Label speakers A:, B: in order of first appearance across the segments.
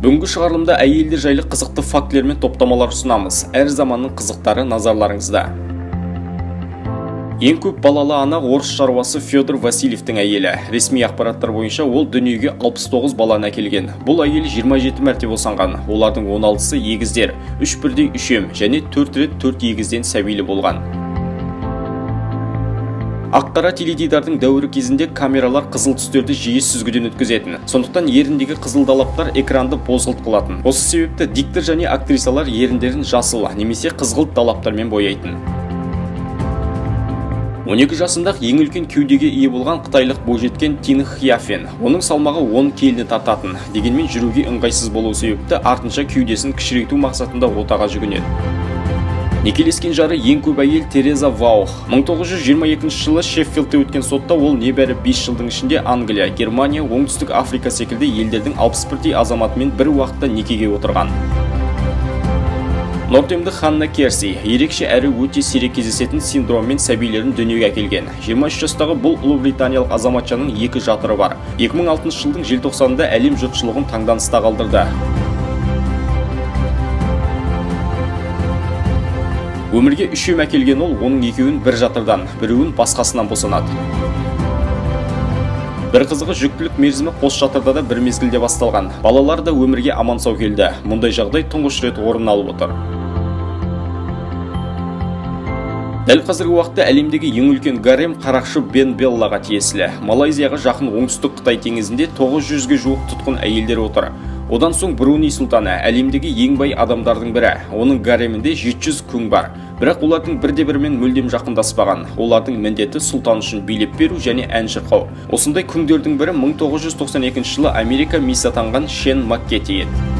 A: Бүгінгі шығарылымда әйелдер жайлы қызықты фактілер мен топтамалар ұсынамыз. Әр заманның қызықтары назарларыңызда. Ең көп балалы ана орыс шаруасы Федор Васильевтің әйелі. Ресми ақпараттар бойынша ол дүниеге 69 баланы әкелген. Бұл әйел 27 мәрте босанған. Олардың 16-сы егіздер, 3 бірдей үшем және 4 рет 4 егізден сәбилі болған. Аққара теледидардың дәуірі кезінде камералар қызыл түстерді жиі сүзгіден өткізетін. Сондықтан еріндегі қызыл далаптар экранды бозғылт қылатын. Осы себепті диктор және актрисалар еріндерін жасыл немесе қызғылт далаптармен бояйтын. 12 жасында ең үлкен кеудеге ие болған қытайлық бойжеткен Тин Хяфен. Оның салмағы 10 келіні тартатын. Дегенмен жүруге ыңғайсыз болу себепті артынша кеудесін кішірейту мақсатында отаға жүгінеді. Некелескен жары ең көп әйел Тереза Ваух. 1922 жылы Шеффилдте өткен сотта ол небәрі 5 жылдың ішінде Англия, Германия, Оңтүстік Африка секілді елдердің 61 азаматымен бір уақытта некеге отырған. Нортемді Ханна Керси ерекше әрі өте сирек кездесетін синдроммен сәбилерін дүниеге әкелген. 23 жастағы бұл ұлыбританиялық азаматшаның 2 жатыры бар. 2006 жылдың желтоқсанында әлем жұртшылығын таңданыста қалдырды. Өмірге үшем әкелген ол, оның екеуін бір жатырдан, біреуін басқасынан босанады. Бір қызығы жүктілік мерзімі қос жатырда да бір мезгілде басталған. Балалар да өмірге аман сау келді. Мұндай жағдай тұңғыш рет орын алып отыр. Дәл қазіргі уақытта әлемдегі ең үлкен гарем қарақшы Бен Беллаға тиесілі. Малайзияға жақын оңтүстік Қытай теңізінде 900-ге жуық тұтқын әйелдер отыр. Одан соң Бруни сұлтаны әлемдегі ең бай адамдардың бірі. Оның гаремінде 700 күң бар. Бірақ олардың бірде-бірімен мүлдем жақындаспаған. Олардың міндеті сұлтан үшін билеп беру және ән шырқау. Осындай күңдердің бірі 1992 жылы Америка мисс атанған Шен Маккети еді.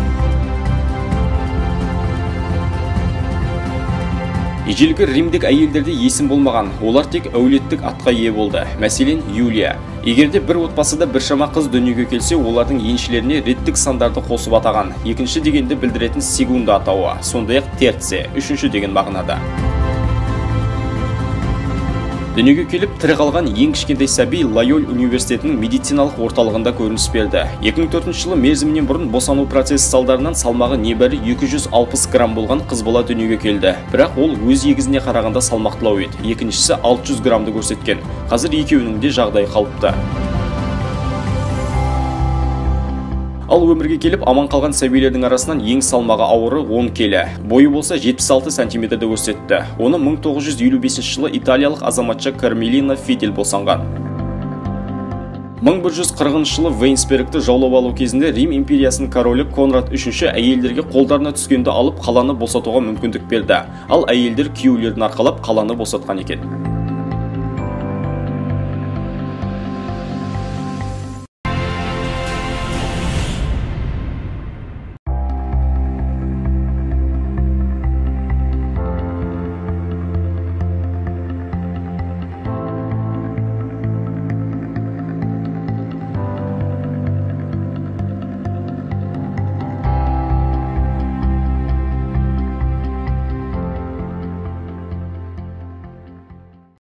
A: Ежелгі римдік әйелдерде есім болмаған, олар тек әулеттік атқа ие болды. Мәселен, Юлия. Егерде бір отбасыда біршама қыз дүниеге келсе, олардың еншілеріне реттік сандарды қосып атаған. Екінші дегенді білдіретін сегунда атауы, сондай-ақ терце, үшінші деген мағынада. Дүниеге келіп тірі қалған ең кішкентай сәби Лайоль университетінің медициналық орталығында көрініс берді. 2004 жылы мерзімінен бұрын босану процесі салдарынан салмағы небәрі 260 грамм болған қыз бала дүниеге келді. Бірақ ол өз егізіне қарағанда салмақтылау еді. Екіншісі 600 граммды көрсеткен. Қазір екеуінің де жағдайы қалыпты. Ал өмірге келіп аман қалған сәбилердің арасынан ең салмағы ауыры 10 келі. Бойы болса 76 сантиметрді көрсетті. Оны 1955 жылы италиялық азаматша Кармелина Фидель босанған. 1140 жылы Вейнсбергті жаулап алу кезінде Рим империясының королі Конрад III әйелдерге қолдарына түскенді алып қаланы босатуға мүмкіндік берді. Ал әйелдер күйеулерін арқалап қаланы босатқан екен.